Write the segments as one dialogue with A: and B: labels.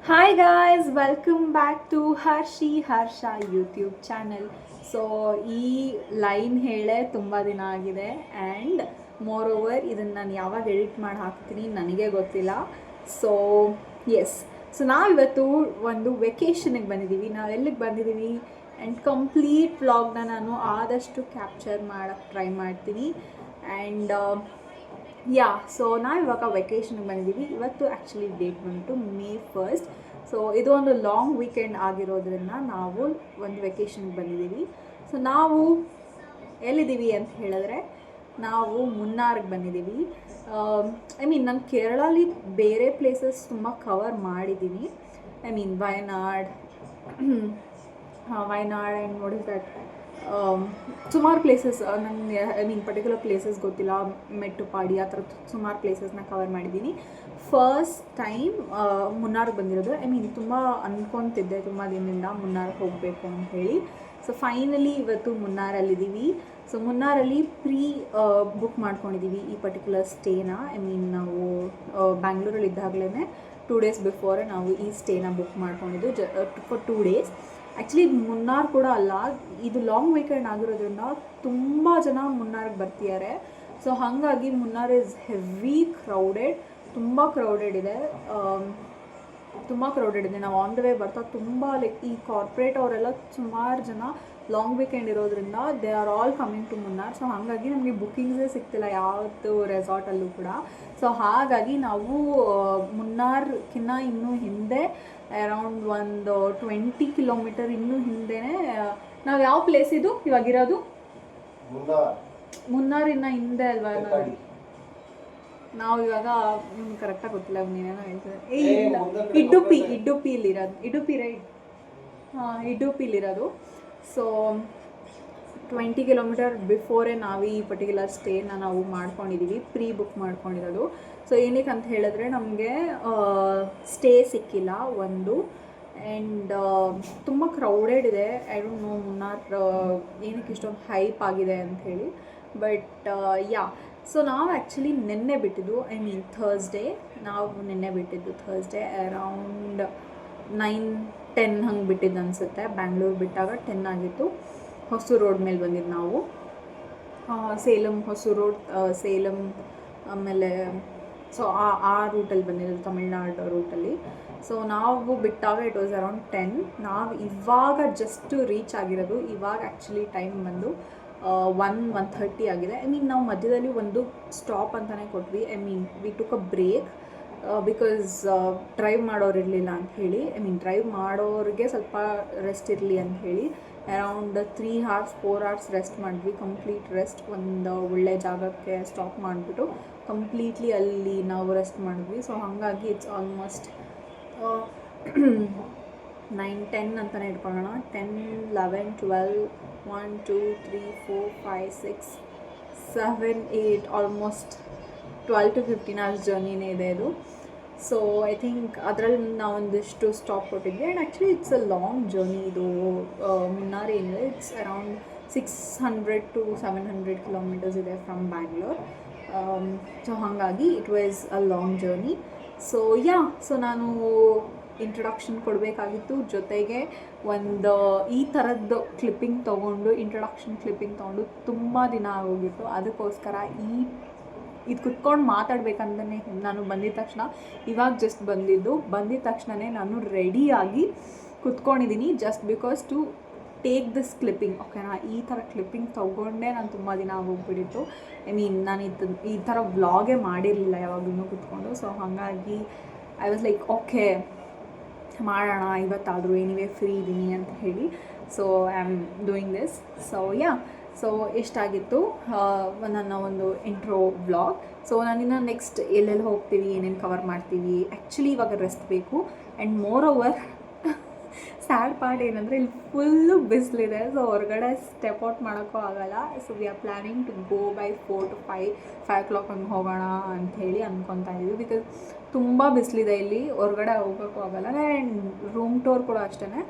A: Hi guys, welcome back to Harshi Harsha YouTube channel. So ಈ line ಹೇಳೇ ತುಂಬ ದಿನ ಆಗಿದೆ ಆ್ಯಂಡ್ ಮೋರ್ ಓವರ್ ಇದನ್ನು ನಾನು ಯಾವಾಗ ಎಡಿಟ್ ಮಾಡಿ ಹಾಕ್ತೀನಿ ನನಗೆ ಗೊತ್ತಿಲ್ಲ. ಸೊ ಎಸ್, ಸೊ ನಾವಿವತ್ತು ಒಂದು ವೆಕೇಷನಿಗೆ ಬಂದಿದ್ದೀವಿ. ನಾವು ಎಲ್ಲಿಗೆ ಬಂದಿದ್ದೀವಿ ಆ್ಯಂಡ್ ಕಂಪ್ಲೀಟ್ ವ್ಲಾಗ್ನ ನಾನು ಆದಷ್ಟು ಕ್ಯಾಪ್ಚರ್ ಮಾಡೋಕ್ಕೆ ಟ್ರೈ ಮಾಡ್ತೀನಿ. ಆ್ಯಂಡ್ ಯಾ, ಸೊ ನಾವಿವಾಗ ವೆಕೇಷನ್ಗೆ ಬಂದಿದ್ದೀವಿ. ಇವತ್ತು ಆ್ಯಕ್ಚುಲಿ ಡೇಟ್ ಬಂತು ಮೇ 1. ಸೊ ಇದು ಒಂದು ಲಾಂಗ್ ವೀಕೆಂಡ್ ಆಗಿರೋದ್ರಿಂದ ನಾವು ಒಂದು ವೆಕೇಷನ್ಗೆ ಬಂದಿದ್ದೀವಿ. ಸೊ ನಾವು ಎಲ್ಲಿದ್ದೀವಿ ಅಂತ ಹೇಳಿದ್ರೆ ನಾವು ಮುನ್ನಾರ್ಗೆ ಬಂದಿದ್ದೀವಿ. ನಾನು ಕೇರಳಲ್ಲಿ ಬೇರೆ ಪ್ಲೇಸಸ್ ತುಂಬ ಕವರ್ ಮಾಡಿದ್ದೀನಿ. Wayanad and what is that, ಸುಮಾರು ಪ್ಲೇಸಸ್ ನನಗೆ ಪರ್ಟಿಕ್ಯುಲರ್ ಪ್ಲೇಸಸ್ ಗೊತ್ತಿಲ್ಲ. ಮೆಟ್ಟುಪಾಡಿ ಆ ಥರ ಸುಮಾರು ಪ್ಲೇಸಸ್ನ ಕವರ್ ಮಾಡಿದ್ದೀನಿ. ಫಸ್ಟ್ ಟೈಮ್ ಮುನ್ನಾರ್ಗೆ ಬಂದಿರೋದು. ತುಂಬ ಅಂದ್ಕೊತಿದ್ದೆ ತುಂಬ ದಿನದಿಂದ ಮುನ್ನಾರ್ಗೆ ಹೋಗಬೇಕು ಅಂತ ಹೇಳಿ. ಸೊ ಫೈನಲಿ ಇವತ್ತು ಮುನ್ನಾರಲ್ಲಿದ್ದೀವಿ. ಸೊ ಮುನ್ನಾರಲ್ಲಿ ಬುಕ್ ಮಾಡ್ಕೊಂಡಿದ್ದೀವಿ ಈ ಪರ್ಟಿಕ್ಯುಲರ್ ಸ್ಟೇನ. ನಾವು ಬ್ಯಾಂಗ್ಳೂರಲ್ಲಿ ಇದ್ದಾಗಲೇ 2 days ಬಿಫೋರೆ ನಾವು ಈ ಸ್ಟೇನ ಬುಕ್ ಮಾಡ್ಕೊಂಡಿದ್ದು ಫಾರ್ 2 days. ಆ್ಯಕ್ಚುಲಿ ಇದು ಮುನ್ನಾರ್ ಕೂಡ ಅಲ್ಲ, ಇದು ಲಾಂಗ್ ವೀಕೆಂಡ್ ಆಗಿರೋದ್ರಿಂದ ತುಂಬ ಜನ ಮುನ್ನಾರ್ಗೆ ಬರ್ತಿದ್ದಾರೆ. ಸೊ ಹಾಗಾಗಿ ಮುನ್ನಾರ್ ಇಸ್ ಹೆವಿ ಕ್ರೌಡೆಡ್, ತುಂಬ ಕ್ರೌಡೆಡ್ ಇದೆ. ನಾವು ಆನ್ ದ ವೇ ಬರ್ತಾ ತುಂಬ ಈ ಕಾರ್ಪೊರೇಟ್ ಅವರೆಲ್ಲ ಸುಮಾರು ಜನ ಲಾಂಗ್ ವೀಕೆಂಡ್ ಇರೋದ್ರಿಂದ they are all coming to Munnar. So ಹಾಗಾಗಿ ನಮಗೆ ಬುಕ್ಕಿಂಗ್ಸೇ ಸಿಗ್ತಿಲ್ಲ ಯಾವುದು ರೆಸಾರ್ಟಲ್ಲೂ ಕೂಡ. ಸೊ ಹಾಗಾಗಿ ನಾವು ಮುನ್ನಾರ್ಕಿನ್ನ ಇನ್ನೂ ಹಿಂದೆ ಅರೌಂಡ್ ಒಂದು 20 ಕಿಲೋಮೀಟರ್ ಇನ್ನೂ ಹಿಂದೆನೇ ನಾವು ಯಾವ ಪ್ಲೇಸ್ ಇದು ಇವಾಗಿರೋದು? ಮುನ್ನಾರಿನ ಹಿಂದೆ ಅಲ್ವಾ? ನಾವು ಇವಾಗ ನಿಮ್ಗೆ ಕರೆಕ್ಟಾಗಿ ಗೊತ್ತಿಲ್ಲ, ನೀನೇನೋ ಹೇಳ್ತಾರೆ. ಇಡುಪಿಲಿರೋದು, ಇಡುಪಿ ರೈಟ್? ಹಾಂ, ಇಡುಪಿಲಿರೋದು. ಸೊ 20 ಕಿಲೋಮೀಟರ್ ಬಿಫೋರೇ ನಾವು ಈ ಪರ್ಟಿಕ್ಯುಲರ್ ಸ್ಟೇನ ನಾವು ಮಾಡ್ಕೊಂಡಿದ್ದೀವಿ, ಬುಕ್ ಮಾಡ್ಕೊಂಡಿರೋದು. ಸೊ ಏನಕ್ಕೆ ಅಂತ ಹೇಳಿದ್ರೆ ನಮಗೆ ಸ್ಟೇ ಸಿಕ್ಕಿಲ್ಲ ಒಂದು, ಆ್ಯಂಡ್ ತುಂಬ ಕ್ರೌಡೆಡ್ ಇದೆ. ಐ ಡೋಂಟ್ ನೋ ಮುನ್ನಾರ್ ಏನಕ್ಕೆ ಇಷ್ಟೊಂದು ಹೈಪ್ ಆಗಿದೆ ಅಂಥೇಳಿ. ಬಟ್ ಯಾ, ಸೊ ನಾವು ಆ್ಯಕ್ಚುಲಿ ನಿನ್ನೆ ಬಿಟ್ಟಿದ್ದು, ಥರ್ಸ್ಡೇ. ನಾವು ನಿನ್ನೆ ಬಿಟ್ಟಿದ್ದು ಥರ್ಸ್ಡೇ ಅರೌಂಡ್ 9-10 ಹಂಗೆ ಬಿಟ್ಟಿದ್ದು ಅನಿಸುತ್ತೆ. ಬ್ಯಾಂಗ್ಳೂರು ಬಿಟ್ಟಾಗ 10 ಆಗಿತ್ತು. ಹೊಸೂರು ರೋಡ್ ಮೇಲೆ ಬಂದಿದ್ದು ನಾವು. ಸೇಲಂ, ಹೊಸೂರು ರೋಡ್, ಸೇಲಂ, ಆಮೇಲೆ ಸೊ ಆ ರೂಟಲ್ಲಿ ಬಂದಿದ್ದು, ತಮಿಳ್ನಾಡು ರೂಟಲ್ಲಿ. ಸೊ ನಾವು ಬಿಟ್ಟಾಗ ಇಟ್ ವಾಸ್ ಅರೌಂಡ್ 10. ನಾವು ಇವಾಗ ಜಸ್ಟ್ ರೀಚ್ ಆಗಿರೋದು. ಇವಾಗ ಆ್ಯಕ್ಚುಲಿ ಟೈಮ್ ಬಂದು 1:30 ಆಗಿದೆ. ನಾವು ಮಧ್ಯದಲ್ಲಿ ಒಂದು ಸ್ಟಾಪ್ ಅಂತಲೇ ಕೊಟ್ವಿ. We took a break because drive ಮಾಡೋರು ಇರಲಿಲ್ಲ ಅಂಥೇಳಿ. ಡ್ರೈವ್ ಮಾಡೋರಿಗೆ ಸ್ವಲ್ಪ ರೆಸ್ಟ್ ಇರಲಿ ಅಂಥೇಳಿ ಅರೌಂಡ್ 3 hours 4 hours ರೆಸ್ಟ್ ಮಾಡಿದ್ವಿ. ಕಂಪ್ಲೀಟ್ ರೆಸ್ಟ್, ಒಂದು ಒಳ್ಳೆ ಜಾಗಕ್ಕೆ ಸ್ಟಾಪ್ ಮಾಡಿಬಿಟ್ಟು ಕಂಪ್ಲೀಟ್ಲಿ ಅಲ್ಲಿ ನಾವು ರೆಸ್ಟ್ ಮಾಡಿದ್ವಿ. ಸೊ ಹಾಗಾಗಿ ಇಟ್ಸ್ ಆಲ್ಮೋಸ್ಟ್ 9-10 ಅಂತಲೇ ಇಟ್ಕೊಳ್ಳೋಣ. 10, 11, 12, 1, 2, 3, 4, 5, 6, 7, 8 ಆಲ್ಮೋಸ್ಟ್ 12 to 15 hours ಜರ್ನಿನೇ ಇದೆ ಇದು. ಸೊ ಐ ಥಿಂಕ್ ಅದರಲ್ಲಿ ನಾವೊಂದಿಷ್ಟು ಸ್ಟಾಪ್ ಕೊಟ್ಟಿದ್ವಿ. And actually it's a long journey ಇದು. ಮುನ್ನಾರ್ ಏನಿದೆ, ಇಟ್ಸ್ ಅರೌಂಡ್ 600 to 700 ಕಿಲೋಮೀಟರ್ಸ್ ಇದೆ ಫ್ರಮ್ ಬ್ಯಾಂಗ್ಳೂರ್. ಸೊ ಹಾಗಾಗಿ it was a long journey. So yeah, so ನಾನು ಇಂಟ್ರೊಡಕ್ಷನ್ ಕೊಡಬೇಕಾಗಿತ್ತು, ಜೊತೆಗೆ ಒಂದು ಈ ಥರದ್ದು ಕ್ಲಿಪ್ಪಿಂಗ್ ತೊಗೊಂಡು, ಇಂಟ್ರೊಡಕ್ಷನ್ ಕ್ಲಿಪ್ಪಿಂಗ್ ತೊಗೊಂಡು ತುಂಬ ದಿನ ಆಗೋಗಿತ್ತು. ಅದಕ್ಕೋಸ್ಕರ ಇದು ಕುತ್ಕೊಂಡು ಮಾತಾಡಬೇಕಂತಲೇ ನಾನು ಬಂದಿದ್ದ ತಕ್ಷಣ, ಇವಾಗ ಜಸ್ಟ್ ಬಂದಿದ್ದ ತಕ್ಷಣವೇ ನಾನು ರೆಡಿಯಾಗಿ ಕುತ್ಕೊಂಡಿದ್ದೀನಿ, just because to take this clipping. ಓಕೆನಾ? ಈ ಥರ ಕ್ಲಿಪ್ಪಿಂಗ್ ತೊಗೊಂಡೇ ನಾನು ತುಂಬ ದಿನ ಆಗೋಗ್ಬಿಟ್ಟಿತ್ತು. ನಾನು ಈ ಥರ ವ್ಲಾಗೇ ಮಾಡಿರಲಿಲ್ಲ ಯಾವಾಗಲೂ ಕುತ್ಕೊಂಡು. ಸೊ ಹಾಗಾಗಿ ಐ ವಾಸ್ ಲೈಕ್ ಓಕೆ, ಮಾಡೋಣ ಇವತ್ತಾದರೂ, ಎನಿವೇ ಫ್ರೀ ಇದ್ದೀನಿ ಅಂತ ಹೇಳಿ. So I am doing this. So yeah, so ಎಷ್ಟಾಗಿತ್ತು ನನ್ನ ಒಂದು ಇಂಟ್ರೋ ವ್ಲಾಗ್. ಸೊ ನಾನಿನ್ನು ನೆಕ್ಸ್ಟ್ ಎಲ್ಲೆಲ್ಲಿ ಹೋಗ್ತೀವಿ, ಏನೇನು ಕವರ್ ಮಾಡ್ತೀವಿ. ಆ್ಯಕ್ಚುಲಿ ಇವಾಗ ರೆಸ್ಟ್ ಬೇಕು. And moreover sad part ಏನಂದರೆ ಇಲ್ಲಿ ಫುಲ್ಲು ಬಿಸಿಲಿದೆ. ಸೊ ಹೊರಗಡೆ ಸ್ಟೆಪ್ ಔಟ್ ಮಾಡೋಕ್ಕೂ ಆಗೋಲ್ಲ. So we are planning to go by 4 to 5 o'clock ಹಂಗೆ ಹೋಗೋಣ ಅಂಥೇಳಿ ಅಂದ್ಕೊತಾ ಇದ್ದೀವಿ. ಬಿಕಾಸ್ ತುಂಬ ಬಿಸಿಲಿದೆ ಇಲ್ಲಿ, ಹೊರಗಡೆ ಹೋಗೋಕ್ಕೂ ಆಗೋಲ್ಲ. ಆ್ಯಂಡ್ ರೂಮ್ ಟೂರ್ ಕೂಡ ಅಷ್ಟೇ.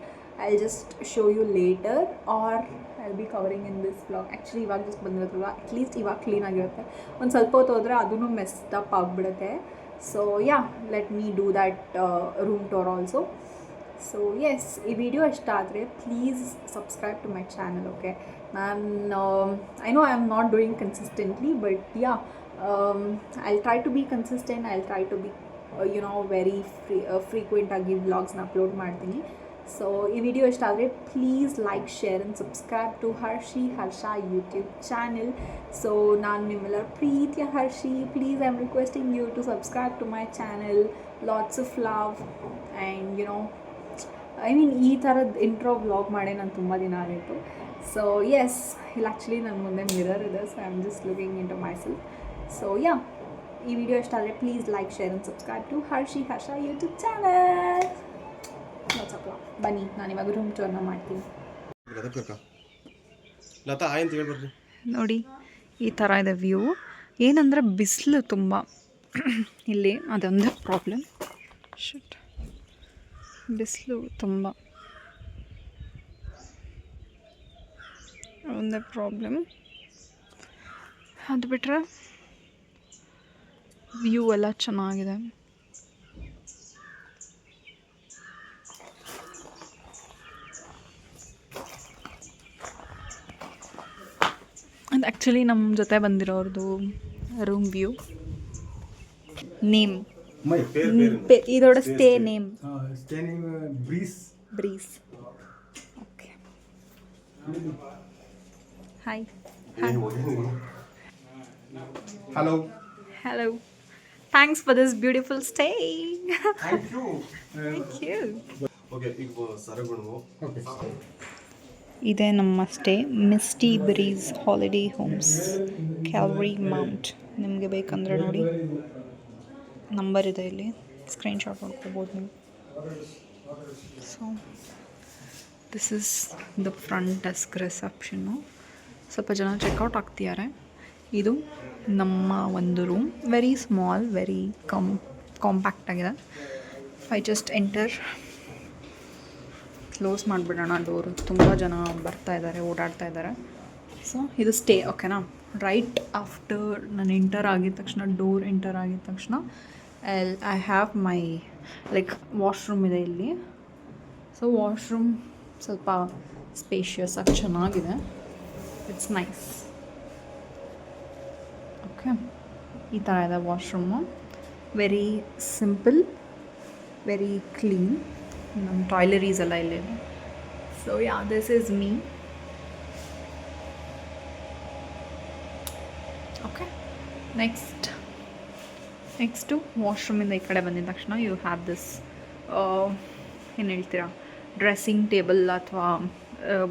A: I just show you later or I be covering in this vlog. Actually ಇವಾಗ ಜಸ್ಟ್ ಬಂದಿರೋದ್ರಲ್ಲ, ಅಟ್ಲೀಸ್ಟ್ ಇವಾಗ ಕ್ಲೀನಾಗಿರುತ್ತೆ. ಒಂದು ಸ್ವಲ್ಪ ಹೊತ್ತು ಹೋದರೆ ಅದೂ ಮೆಸ್ಡ್ ಅಪ್ ಆಗಿಬಿಡುತ್ತೆ. So yeah let me do that room tour also. So yes, ಈ ವಿಡಿಯೋ ಇಷ್ಟ ಆದರೆ please subscribe to my channel. Okay, ನಾನು I know I am not doing consistently, but yeah I try to be consistent. I try to B very ಫ್ರೀಕ್ವೆಂಟಾಗಿ ವ್ಲಾಗ್ಸ್ನ upload ಮಾಡ್ತೀನಿ. So ಈ video ಇಷ್ಟ ಆದರೆ please like, share and subscribe to Harsha YouTube channel. So ನಾನು ನಿಮ್ಮೆಲ್ಲರ ಪ್ರೀತಿಯ Harshi. Please I am requesting you to subscribe to my channel. Lots of love and I mean ಈ ಥರದ ಇಂಟ್ರೋ ವ್ಲಾಗ್ ಮಾಡಿ ನಾನು ತುಂಬ ದಿನ ಆಗಿತ್ತು. ಸೊ ಎಸ್, ಇಲ್ಲಿ ಆ್ಯಕ್ಚುಲಿ ನನ್ನ ಮುಂದೆ ಮಿರರ್ ಇದೆ, so I am just looking into myself. So yeah, ಈ ವಿಡಿಯೋ ಇಷ್ಟ ಆದರೆ please like, share and subscribe to Harsha YouTube channel. ಬನ್ನಿ, ನಾನು ಇವಾಗ ರೂಮ್ ಟೂರ್ನ ಮಾಡ್ತೀನಿ. ನೋಡಿ, ಈ ಥರ ಇದೆ ವ್ಯೂ. ಏನಂದರೆ ಬಿಸಿಲು ತುಂಬ ಇಲ್ಲಿ, ಅದೊಂದೇ ಪ್ರಾಬ್ಲಮ್. ಶಿಟ್, ಬಿಸಿಲು ತುಂಬ, ಒಂದೇ ಪ್ರಾಬ್ಲಮ್. ಅದು ಬಿಟ್ಟರೆ ವ್ಯೂ ಎಲ್ಲ ಚೆನ್ನಾಗಿದೆ. ಅದು ಆ್ಯಕ್ಚುಲಿ ನಮ್ಮ ಜೊತೆ ಬಂದಿರೋರ್ದು ರೂಮ್ ವ್ಯೂ. ನೇಮ್ ಇದೋட stay name Breeze. Okay, hi.
B: Hello.
A: Hello. Thanks for this beautiful stay.
B: Thank you.
A: Thank you.
B: Okay, ಈಗ ಸರಗುಣವು. Okay.
A: ಇದೇ ನಮ್ಮ stay, misty breeze holiday homes, Calvary mount. ನಿಮಗೆ ಬೇಕಂದರೆ ನೋಡಿ, ನಂಬರ್ ಇದೆ ಇಲ್ಲಿ, ಸ್ಕ್ರೀನ್ಶಾಟ್ ಮಾಡ್ಕೋಬೋದು ನೀವು. So this is the front desk reception. ಸ್ವಲ್ಪ ಜನ ಚೆಕ್ಔಟ್ ಆಗ್ತಿದ್ದಾರೆ. ಇದು ನಮ್ಮ ಒಂದು room, very small, very compact ಆಗಿದೆ. ಐ ಜಸ್ಟ್ ಎಂಟರ್, ಕ್ಲೋಸ್ ಮಾಡಿಬಿಡೋಣ ಡೋರು. ತುಂಬ ಜನ ಬರ್ತಾ ಇದ್ದಾರೆ, ಓಡಾಡ್ತಾ ಇದ್ದಾರೆ. ಸೊ ಇದು ಸ್ಟೇ, ಓಕೆನಾ. ರೈಟ್ ಆಫ್ಟರ್ ನಾನು ಎಂಟರ್ ಆಗಿದ ತಕ್ಷಣ, ಡೋರ್ ಎಂಟರ್ ಆಗಿದ ತಕ್ಷಣ I have my like washroom ಇದೆ ಇಲ್ಲಿ. ಸೊ ವಾಶ್ರೂಮ್ ಸ್ವಲ್ಪ ಸ್ಪೇಷಿಯಸ್ ಆಗಿ ಚೆನ್ನಾಗಿದೆ. It's nice. ಓಕೆ, ಈ ಥರ ಇದೆ washroom. Very simple, very clean. ನಮ್ಮ ಟಾಯ್ಲೆರೀಸ್ ಎಲ್ಲ ಇಲ್ಲಿದೆ. So yeah, this is me. Okay, next ವಾಶ್ರೂಮಿಂದ ಈ ಕಡೆ ಬಂದಿದ ತಕ್ಷಣ ಯು ಹ್ಯಾವ್ ದಿಸ್, ಏನು ಹೇಳ್ತೀರಾ, ಡ್ರೆಸ್ಸಿಂಗ್ ಟೇಬಲ್ ಅಥವಾ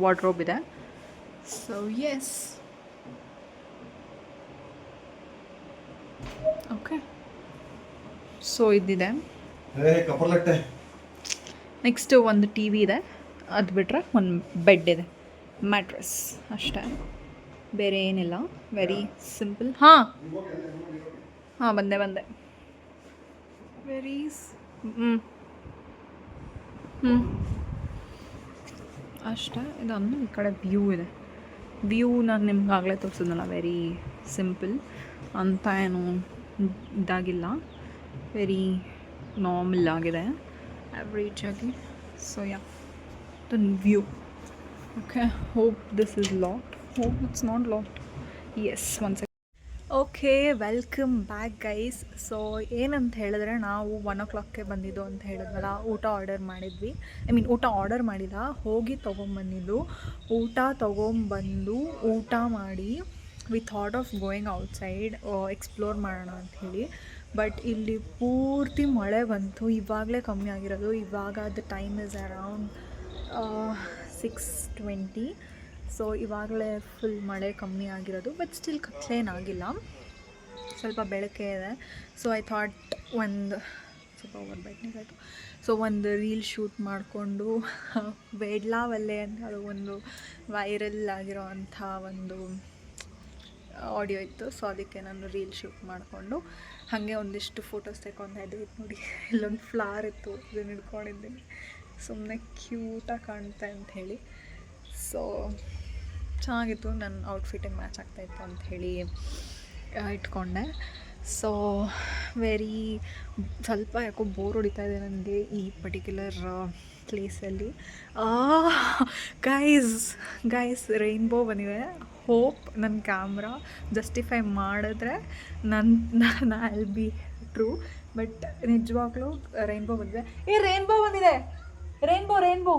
A: ವಾರ್ಡ್ರೋಬ್ ಇದೆ. So yes, okay. ಸೊ ಇದಿದೆ. ನೆಕ್ಸ್ಟು ಒಂದು ಟಿ ವಿ ಇದೆ. ಅದು ಬಿಟ್ಟರೆ ಒಂದು ಬೆಡ್ ಇದೆ, ಮ್ಯಾಟ್ರೆಸ್ ಅಷ್ಟೇ, ಬೇರೆ ಏನಿಲ್ಲ. Very simple. ಹಾಂ, ಬಂದೆ. ವೆರಿ ಅಷ್ಟೇ. ಇದೊಂದು ಈ ಕಡೆ ವ್ಯೂ ಇದೆ. ವ್ಯೂ ನಾನು ನಿಮ್ಗೆ ಆಗಲೇ ತೋರಿಸಿದ್ನಲ್ಲ, ವೆರಿ ಸಿಂಪಲ್ ಅಂತ ಏನು ಇದಾಗಿಲ್ಲ, ವೆರಿ ನಾರ್ಮಲ್ ಆಗಿದೆ, ಆ್ಯಾವ್ರೇಜ್ ಆಗಿ. So yeah, the view. Okay, hope this is locked. Hope it's not locked. Yes, one second. Okay, welcome back guys. So ಏನಂತ ಹೇಳಿದ್ರೆ, ನಾವು 1 o'clockಗೆ ಬಂದಿದ್ದು ಅಂತ ಹೇಳಿದ್ವಲ್ಲ, ಊಟ ಆರ್ಡರ್ ಮಾಡಿದ್ವಿ. ಐ ಮೀನ್ ಊಟ ಆರ್ಡರ್ ಮಾಡಿಲ್ಲ, ಹೋಗಿ ತೊಗೊಂಬಂದಿದ್ದು. ಊಟ ತೊಗೊಂಬಂದು ಊಟ ಮಾಡಿ we thought of going outside, explore ಮಾಡೋಣ ಅಂಥೇಳಿ. ಬಟ್ ಇಲ್ಲಿ ಪೂರ್ತಿ ಮಳೆ ಬಂತು. ಇವಾಗಲೇ ಕಮ್ಮಿ ಆಗಿರೋದು. ಇವಾಗ the time is around 6:20. So ಇವಾಗಲೇ ಫುಲ್ ಮಳೆ ಕಮ್ಮಿ ಆಗಿರೋದು. ಬಟ್ ಸ್ಟಿಲ್ ಕತ್ಲೇನಾಗಿಲ್ಲ, ಸ್ವಲ್ಪ ಬೆಳಕೆ ಇದೆ. ಸೊ ಐ ಥಾಟ್ ಸ್ವಲ್ಪ ಓವರ್ ಬೈಟ್ನಿಂಗ್ ಆಯಿತು. ಸೊ ಒಂದು ರೀಲ್ ಶೂಟ್ ಮಾಡಿಕೊಂಡು, ವೇಡ್ಲಾವಲ್ಲೇ ಅಂತ ಅದು ಒಂದು ವೈರಲ್ ಆಗಿರೋ ಅಂಥ ಒಂದು ಆಡಿಯೋ ಇತ್ತು. ಸೊ ಅದಕ್ಕೆ ನಾನು ರೀಲ್ ಶೂಟ್ ಮಾಡಿಕೊಂಡು ಹಾಗೆ ಒಂದಿಷ್ಟು ಫೋಟೋಸ್ ತೆಕ್ಕೊತಾ ಇದ್ವಿ. ನೋಡಿ, ಇಲ್ಲೊಂದು ಫ್ಲವರ್ ಇತ್ತು, ಇದನ್ನು ಹಿಡ್ಕೊಂಡಿದ್ದೀನಿ, ಸುಮ್ಮನೆ ಕ್ಯೂಟಾಗಿ ಕಾಣುತ್ತೆ ಅಂಥೇಳಿ. ಸೊ ಚೆನ್ನಾಗಿತ್ತು, ನನ್ನ ಔಟ್ಫಿಟ್ಟಿಗೆ ಮ್ಯಾಚ್ ಆಗ್ತಾಯಿತ್ತು ಅಂಥೇಳಿ ಇಟ್ಕೊಂಡೆ. ಸೊ ವೆರಿ ಸ್ವಲ್ಪ ಯಾಕೋ ಬೋರ್ ಹೊಡಿತಾ ಇದೆ ನನಗೆ ಈ ಪರ್ಟಿಕ್ಯುಲರ್ ಪ್ಲೇಸಲ್ಲಿ. ಗೈಸ್ ರೈನ್ಬೋ ಬಂದಿದೆ. ಹೋಪ್ ನನ್ನ ಕ್ಯಾಮ್ರಾ ಜಸ್ಟಿಫೈ ಮಾಡಿದ್ರೆ ನಾನು ಐಲ್ ಬಿ ಟ್ರೂ. ಬಟ್ ನಿಜವಾಗ್ಲೂ ರೈನ್ಬೋ ಬಂದಿದೆ. ರೈನ್ಬೋ ಬಂದಿದೆ, ರೈನ್ಬೋ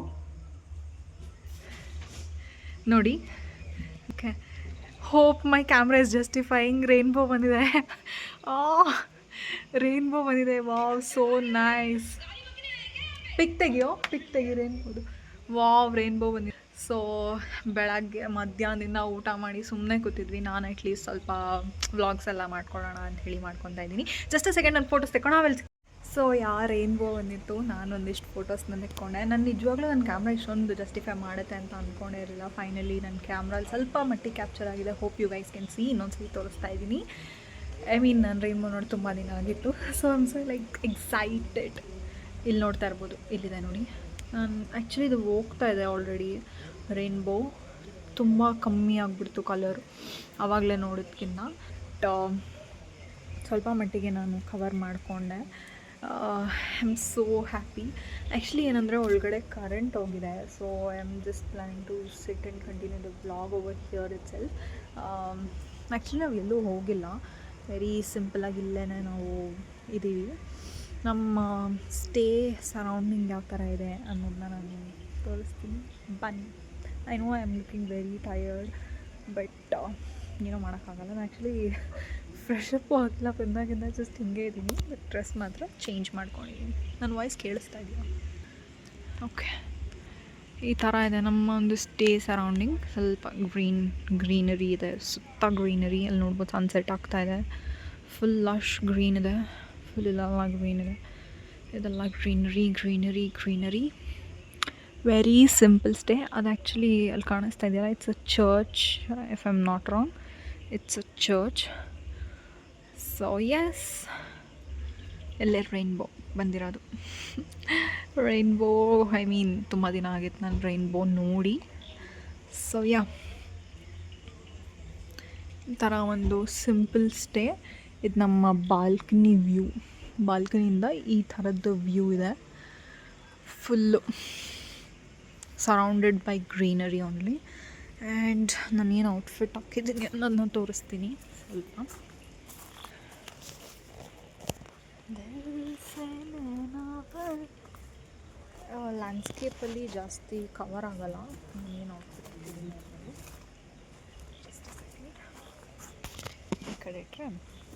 A: ನೋಡಿ. Okay, hope my camera is justifying. Rainbow ಬಂದಿದೆ. ರೈನ್ಬೋ ಬಂದಿದೆ. Wow, so nice. ಪಿಕ್ ತೆಗಿ ರೈನ್ಬೋದು. ವಾವ್, ರೈನ್ಬೋ ಬಂದಿದೆ. ಸೊ ಬೆಳಗ್ಗೆ ಮಧ್ಯಾಹ್ನದಿಂದ ಊಟ ಮಾಡಿ ಸುಮ್ಮನೆ ಕೂತಿದ್ವಿ. ನಾನು ಅಟ್ಲೀಸ್ಟ್ ಸ್ವಲ್ಪ ವ್ಲಾಗ್ಸ್ ಎಲ್ಲ ಮಾಡ್ಕೊಳ್ಳೋಣ ಅಂತ ಹೇಳಿ ಮಾಡ್ಕೊತಾ ಇದ್ದೀನಿ. ಜಸ್ಟ್ ಸೆಕೆಂಡ್ ನನ್ನ ಫೋಟೋಸ್ ತೆಕ್ಕೊಂಡು ಆಮೇಲೆ. ಸೊ ರೈನ್ಬೋ ಬಂದಿತ್ತು. ನಾನು ಒಂದಿಷ್ಟು ಫೋಟೋಸ್ನ ತೆಕ್ಕೊಂಡೆ. ನಾನು ನಿಜವಾಗ್ಲೂ ನನ್ನ ಕ್ಯಾಮ್ರಾ ಇಷ್ಟೊಂದು ಜಸ್ಟಿಫೈ ಮಾಡುತ್ತೆ ಅಂತ ಅಂದ್ಕೊಂಡೇ ಇರಲಿಲ್ಲ. ಫೈನಲಿ ನನ್ನ ಕ್ಯಾಮ್ರಲ್ಲಿ ಸ್ವಲ್ಪ ಮಟ್ಟಿಗೆ ಕ್ಯಾಪ್ಚರ್ ಆಗಿದೆ. Hope you guys can see. ಇನ್ನೊಂದ್ಸಲಿ ತೋರಿಸ್ತಾ ಇದ್ದೀನಿ. ನಾನು ರೈನ್ಬೋ ನೋಡಿ ತುಂಬ ದಿನ ಆಗಿತ್ತು. So I'm so like excited. ಇಲ್ಲಿ ನೋಡ್ತಾ ಇರ್ಬೋದು, ಇಲ್ಲಿದೆ ನೋಡಿ. ನಾನು ಆ್ಯಕ್ಚುಲಿ ಇದು ಹೋಗ್ತಾ ಇದೆ ಆಲ್ರೆಡಿ. ರೈನ್ಬೋ ತುಂಬ ಕಮ್ಮಿ ಆಗಿಬಿಡ್ತು ಕಲರು ಆವಾಗಲೇ ನೋಡೋದಕ್ಕಿಂತ. ಸ್ವಲ್ಪ ಮಟ್ಟಿಗೆ ನಾನು ಕವರ್ ಮಾಡಿಕೊಂಡೆ. I am so happy. Actually ಏನಂದರೆ ಒಳಗಡೆ ಕರೆಂಟ್ ಹೋಗಿದೆ. So I am just planning to sit and continue the blog over here itself. Actually ನಾವು ಎಲ್ಲೂ ಹೋಗಿಲ್ಲ. ವೆರಿ ಸಿಂಪಲಾಗಿ ಇಲ್ಲೇ ನಾವು ಇದ್ದೀವಿ. ನಮ್ಮ ಸ್ಟೇ ಸರೌಂಡಿಂಗ್ ಯಾವ ಥರ ಇದೆ ಅನ್ನೋದನ್ನ ನಾನು ತೋರಿಸ್ತೀನಿ, ಬನ್ನಿ. I know I am looking very tired, but ಏನೋ ಮಾಡೋಕ್ಕಾಗಲ್ಲ. ನಾನು ಆ್ಯಕ್ಚುಲಿ ಫ್ರೆಶ್ ಅಪ್ಪು ಆಗಿಲ್ಲ, ಬಂದಾಗಿಂದ ಜಸ್ಟ್ ಹಿಂಗೆ ಇದ್ದೀನಿ. ಬಟ್ ಡ್ರೆಸ್ ಮಾತ್ರ ಚೇಂಜ್ ಮಾಡ್ಕೊಂಡಿದ್ದೀನಿ. ನನ್ನ ವಾಯ್ಸ್ ಕೇಳಿಸ್ತಾ ಇದೆಯಾ? ಓಕೆ, ಈ ಥರ ಇದೆ ನಮ್ಮ ಒಂದು ಸ್ಟೇ ಸರೌಂಡಿಂಗ್. ಸ್ವಲ್ಪ ಗ್ರೀನರಿ ಇದೆ, ಸುತ್ತ ಗ್ರೀನರಿ. ಅಲ್ಲಿ ನೋಡ್ಬೋದು ಸನ್ಸೆಟ್ ಆಗ್ತಾಯಿದೆ. ಫುಲ್ ಲಶ್ ಗ್ರೀನ್ ಇದೆ. ಫುಲ್ ಇಲ್ಲೆಲ್ಲ ಗ್ರೀನ್ ಇದೆ. ಇದೆಲ್ಲ ಗ್ರೀನರಿ. Very simple stay. ಅದು ಆ್ಯಕ್ಚುಲಿ ಅಲ್ಲಿ ಕಾಣಿಸ್ತಾ ಇದೆಯಲ್ಲ, it's a church, if I am not wrong. It's a church. So yes, ಎಲ್ಲೇ ರೈನ್ಬೋ ಬಂದಿರೋದು. ರೈನ್ಬೋ ತುಂಬ ದಿನ ಆಗಿತ್ತು ನಾನು ರೈನ್ಬೋ ನೋಡಿ. ಸೊ ಈ ಥರ ಒಂದು ಸಿಂಪಲ್ ಸ್ಟೇ. ಇದು ನಮ್ಮ ಬಾಲ್ಕನಿ ವ್ಯೂ. ಬಾಲ್ಕನಿಯಿಂದ ಈ ಥರದ್ದು ವ್ಯೂ ಇದೆ. Full surrounded by greenery only. And ನಾನೇನು ಔಟ್ಫಿಟ್ ಹಾಕಿದ್ದೀನಿ ಅನ್ನೋದನ್ನ ತೋರಿಸ್ತೀನಿ ಸ್ವಲ್ಪ. ಲ್ಯಾಂಡ್ಸ್ಕೇಪಲ್ಲಿ ಜಾಸ್ತಿ ಕವರ್ ಆಗಲ್ಲ. ಏನು ಔಟ್ಫಿಟ್ ಹಾಕಿದ್ದೀನಿ ಜಸ್ಟ್ ಸೆಕೆಂಡ್. ಈ ಕಡೆ ಇಟ್ಟರೆ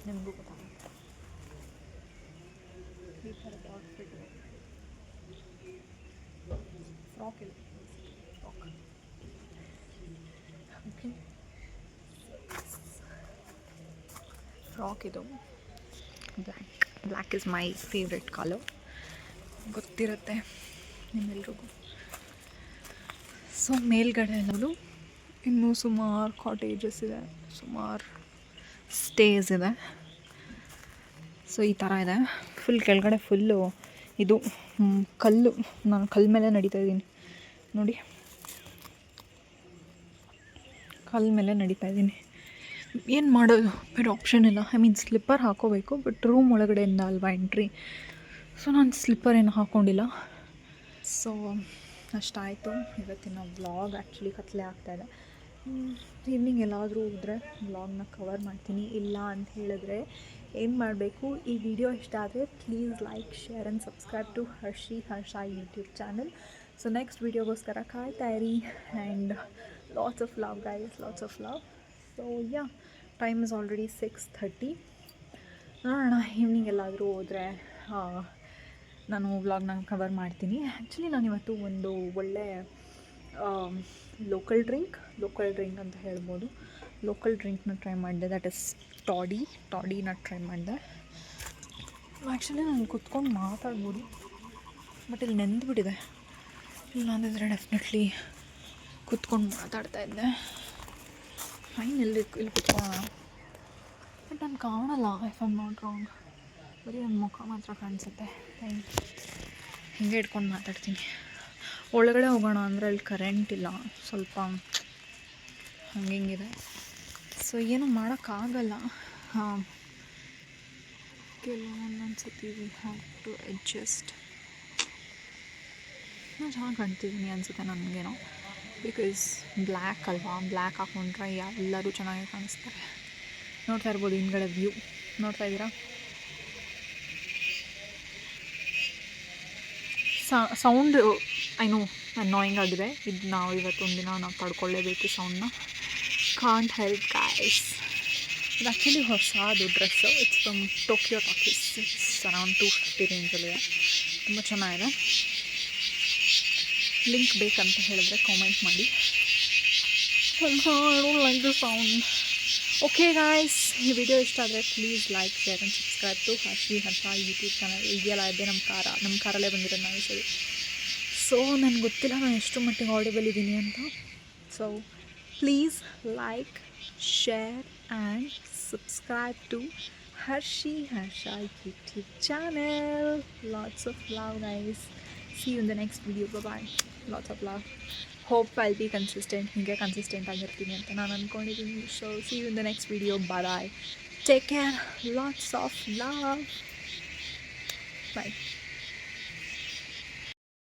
A: ನಿಮಗೂ ಗೊತ್ತಾಗುತ್ತೆ. ಈ ಥರದ ಔಟ್ಫಿಟ್ ಫ್ರಾಕ್ ಇಲ್ಲ, ಓಕೆ. ಫ್ರಾಕ್ ಇದು black is my favourite colour, ಗೊತ್ತಿರುತ್ತೆ ನಿಮ್ಮೆಲ್ರಿಗೂ. ಸೊ ಮೇಲ್ಗಡೆ ಎಲ್ಲದು ಇನ್ನೂ ಸುಮಾರು ಕಾಟೇಜಸ್ ಇದೆ, ಸುಮಾರು ಸ್ಟೇಸ್ ಇದೆ. ಸೊ ಈ ಥರ ಇದೆ. ಫುಲ್ ಕೆಳಗಡೆ ಫುಲ್ಲು ಇದು ಕಲ್ಲು. ನಾನು ಕಲ್ಲು ಮೇಲೆ ನಡೀತಾ ಇದ್ದೀನಿ ನೋಡಿ, ಕಲ್ಲು ಮೇಲೆ ನಡೀತಾ ಇದ್ದೀನಿ. ಏನು ಮಾಡೋದು, ಬೇರೆ ಆಪ್ಷನ್ ಇಲ್ಲ. ಸ್ಲಿಪ್ಪರ್ ಹಾಕೋಬೇಕು, ಬಟ್ ರೂಮ್ ಒಳಗಡೆಯಿಂದ ಅಲ್ವಾ ಎಂಟ್ರಿ. ಸೊ ನಾನು ಸ್ಲಿಪ್ಪರ್ ಏನು ಹಾಕ್ಕೊಂಡಿಲ್ಲ. ಸೊ ಅಷ್ಟಾಯಿತು ಇವತ್ತಿನ ವ್ಲಾಗ್. ಆ್ಯಕ್ಚುಲಿ ಕತ್ಲೆ ಆಗ್ತಾಯಿದೆ. ಈವ್ನಿಂಗ್ ಎಲ್ಲಾದರೂ ಹೋದರೆ ವ್ಲಾಗ್ನ ಕವರ್ ಮಾಡ್ತೀನಿ. ಇಲ್ಲ ಅಂತ ಹೇಳಿದ್ರೆ ಏನು ಮಾಡಬೇಕು, ಈ ವಿಡಿಯೋ ಇಷ್ಟ ಆದರೆ please like, share and subscribe to Harsha YouTube channel. So next ವೀಡಿಯೋಗೋಸ್ಕರ ಕಾಯ್ತಾ ಇರಿ. And lots of love guys, lots of love. So time is already 6:30. ನೋಡೋಣ, ಈವ್ನಿಂಗ್ ಎಲ್ಲಾದರೂ ಹೋದರೆ ನಾನು ವ್ಲಾಗ್ನ ಕವರ್ ಮಾಡ್ತೀನಿ. ಆ್ಯಕ್ಚುಲಿ ನಾನಿವತ್ತು ಒಂದು ಒಳ್ಳೆ ಲೋಕಲ್ ಡ್ರಿಂಕ್ ಅಂತ ಹೇಳ್ಬೋದು, ಲೋಕಲ್ ಡ್ರಿಂಕ್ನ ಟ್ರೈ ಮಾಡಿದೆ. ದಟ್ ಇಸ್ ಟಾಡಿನ ಟ್ರೈ ಮಾಡಿದೆ. ಆ್ಯಕ್ಚುಲಿ ನಾನು ಕುತ್ಕೊಂಡು ಮಾತಾಡ್ಬೋದು, ಬಟ್ ಇಲ್ಲಿ ನೆಂದುಬಿಟ್ಟಿದೆ. ಇಲ್ಲ ಅಂದಿದ್ರೆ ಡೆಫಿನೆಟ್ಲಿ ಕುತ್ಕೊಂಡು ಮಾತಾಡ್ತಾಯಿದ್ದೆ. ಫೈನ್, ಇಲ್ಲಿ ಕುತ್ಕೊಳ್ಳೋಣ. ಬಟ್ ನಾನು ಕಾಣಲ್ಲ, if I am not wrong. ಬರೀ ನನ್ನ ಮುಖ ಮಾತ್ರ ಕಾಣಿಸುತ್ತೆ. ಹಿಂಗೆ ಇಟ್ಕೊಂಡು ಮಾತಾಡ್ತೀನಿ. ಒಳಗಡೆ ಹೋಗೋಣ ಅಂದರೆ ಅಲ್ಲಿ ಕರೆಂಟ್ ಇಲ್ಲ, ಸ್ವಲ್ಪ ಹಂಗಿಂಗಿದೆ. ಸೊ ಏನೂ ಮಾಡೋಕ್ಕಾಗಲ್ಲ. ಕೆಲವೊಂದೊಂದು ಸತಿ ವಿ ಹ್ಯಾವ್ ಟು ಅಡ್ಜಸ್ಟ್. ನಾನು ಚೆನ್ನಾಗಿ ಕಾಣ್ತಿದ್ದೀನಿ ಅನಿಸುತ್ತೆ ನನಗೇನೋ, ಬಿಕಾಸ್ ಬ್ಲ್ಯಾಕ್ ಅಲ್ವಾ, ಬ್ಲ್ಯಾಕ್ ಹಾಕ್ಕೊಂಡ್ರೆ ಎಲ್ಲರೂ ಚೆನ್ನಾಗಿ ಕಾಣಿಸ್ತಾರೆ. ನೋಡ್ತಾ ಇರ್ಬೋದು ಹಿಂದ್ಗಡೆ ವ್ಯೂ, ನೋಡ್ತಾ ಇದ್ದೀರಾ? ಸೌಂಡ್ ಐ ನೋ ಅನಾಯಿಂಗ್ ಆಗಿದೆ. ಇದು ನಾವು ಇವತ್ತೊಂದಿನ ನಾವು ತಡ್ಕೊಳ್ಳೇಬೇಕು ಸೌಂಡನ್ನ. Can't help guys. ಇದು ಆ್ಯಕ್ಚುಲಿ ಹೊಸದು dress. It's from Tokyo Talkies. It's around 250 ರೇಂಜಲ್ಲಿದೆ. ತುಂಬ ಚೆನ್ನಾಗಿದೆ. ಲಿಂಕ್ ಬೇಕಂತ ಹೇಳಿದ್ರೆ ಕಾಮೆಂಟ್ ಮಾಡಿ. I don't like the sound. Okay guys, ಈ ವಿಡಿಯೋ ಇಷ್ಟ ಆದರೆ please like, share and subscribe to Harshi Harsha YouTube channel. ಇದೆಯಲ್ಲ ಇದೆ ನಮ್ಮ ಕಾರಲ್ಲೇ ಬಂದಿರೋದು ನಾವು ಈ ಸರಿ. ಸೊ ನನಗೆ ಗೊತ್ತಿಲ್ಲ ನಾನು ಎಷ್ಟು ಮಟ್ಟಿಗೆ ಆಡಿಬಲ್ ಇದ್ದೀನಿ ಅಂತ. So please like, share and subscribe to Harshi Harsha YouTube channel. Lots of love guys. See you in the next video. Bye-bye. Lots of love. Hope I'll be consistent. ಹೀಗೆ ಕನ್ಸಿಸ್ಟೆಂಟ್ ಆಗಿರ್ತೀನಿ ಅಂತ ನಾನು ಅಂದ್ಕೊಂಡಿದ್ದೀನಿ. So see you in the next video. Bye-bye. Take care. Lots of love. Bye.